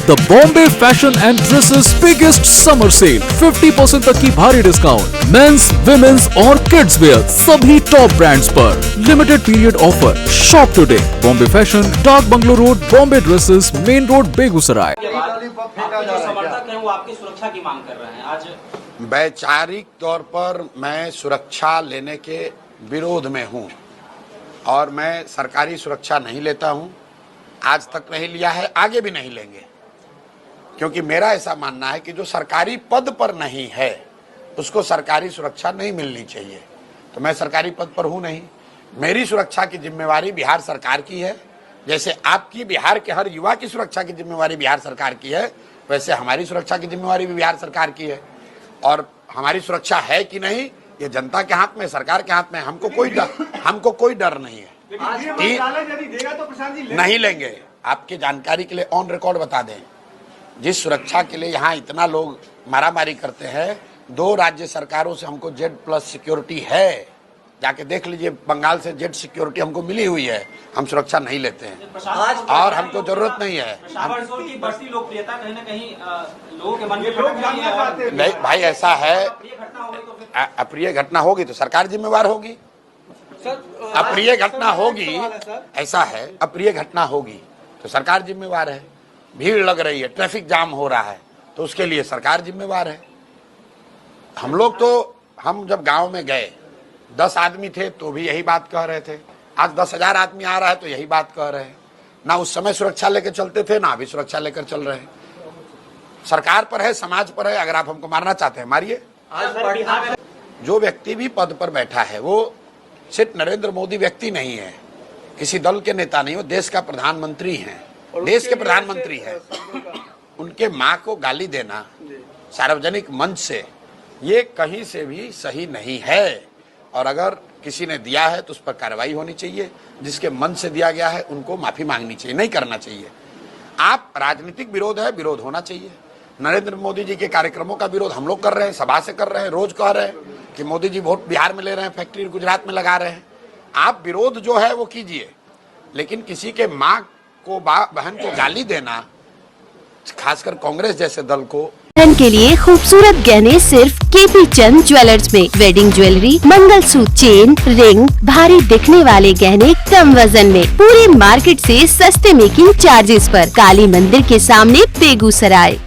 The Bombay Fashion and Dresses biggest summer sale, 50% तक की भारी डिस्काउंट। मेंस, विमेंस और किड्स वेयर सभी टॉप ब्रांड्स पर। Limited period offer. Shop today. Bombay Fashion, Dak Bungalow Road, Bombay Dresses, Main Road, Begusarai. समर्थक हैं वो आपकी सुरक्षा की मांग कर रहे हैं आज। वैचारिक तौर पर मैं सुरक्षा लेने के विरोध में हूं और मैं सरकारी सुरक्षा नहीं लेता हूं। आज तक नहीं लिया है, आगे भी नहीं लेंगे, क्योंकि मेरा ऐसा मानना है कि जो सरकारी पद पर नहीं है उसको सरकारी सुरक्षा नहीं मिलनी चाहिए। तो मैं सरकारी पद पर हूं नहीं। मेरी सुरक्षा की जिम्मेवारी बिहार सरकार की है। जैसे आपकी बिहार के हर युवा की सुरक्षा की जिम्मेवारी बिहार सरकार की है, वैसे हमारी सुरक्षा की जिम्मेवारी भी बिहार सरकार की है। और हमारी सुरक्षा है कि नहीं ये जनता के हाथ में, सरकार के हाथ में। हमको कोई डर नहीं है। नहीं लेंगे। आपकी जानकारी के लिए ऑन रिकॉर्ड बता दें, जिस सुरक्षा के लिए यहाँ इतना लोग मारामारी करते हैं, 2 राज्य सरकारों से हमको Z+ सिक्योरिटी है। जाके देख लीजिए, बंगाल से Z सिक्योरिटी हमको मिली हुई है। हम सुरक्षा नहीं लेते हैं और हमको जरूरत नहीं है। लोकप्रियता कहीं न कहीं लोगों के मन में नहीं भाई, ऐसा है, अप्रिय घटना होगी तो सरकार जिम्मेवार होगी। अप्रिय घटना होगी, ऐसा है, अप्रिय घटना होगी तो सरकार जिम्मेवार है। भीड़ लग रही है, ट्रैफिक जाम हो रहा है, तो उसके लिए सरकार जिम्मेवार है। हम जब गांव में गए 10 आदमी थे तो भी यही बात कह रहे थे। आज 10,000 आदमी आ रहा है तो यही बात कह रहे हैं। ना उस समय सुरक्षा लेकर चलते थे, ना अभी सुरक्षा लेकर चल रहे हैं। सरकार पर है, समाज पर है। अगर आप हमको मारना चाहते हैं मारिए। जो व्यक्ति भी पद पर बैठा है वो सिर्फ नरेंद्र मोदी व्यक्ति नहीं है, किसी दल के नेता नहीं, वो देश का प्रधानमंत्री हैं, देश के प्रधानमंत्री हैं। उनके माँ को गाली देना सार्वजनिक मंच से, ये कहीं से भी सही नहीं है। और अगर किसी ने दिया है तो उस पर कार्रवाई होनी चाहिए। जिसके मन से दिया गया है उनको माफी मांगनी चाहिए, नहीं करना चाहिए। आप राजनीतिक विरोध है, विरोध होना चाहिए। नरेंद्र मोदी जी के कार्यक्रमों का विरोध हम लोग कर रहे हैं, सभा से कर रहे हैं, रोज कह रहे हैं कि मोदी जी वोट बिहार में ले रहे हैं, फैक्ट्री गुजरात में लगा रहे हैं। आप विरोध जो है वो कीजिए, लेकिन किसी के माँ को, बहन को गाली देना, खासकर कांग्रेस जैसे दल को। के लिए खूबसूरत गहने सिर्फ KP चंद ज्वेलर्स में। Wedding jewellery, mangalsutra, chain, ring, भारी दिखने वाले गहने कम वजन में, पूरे मार्केट से सस्ते मेकिंग चार्जेस पर। काली मंदिर के सामने, बेगूसराय।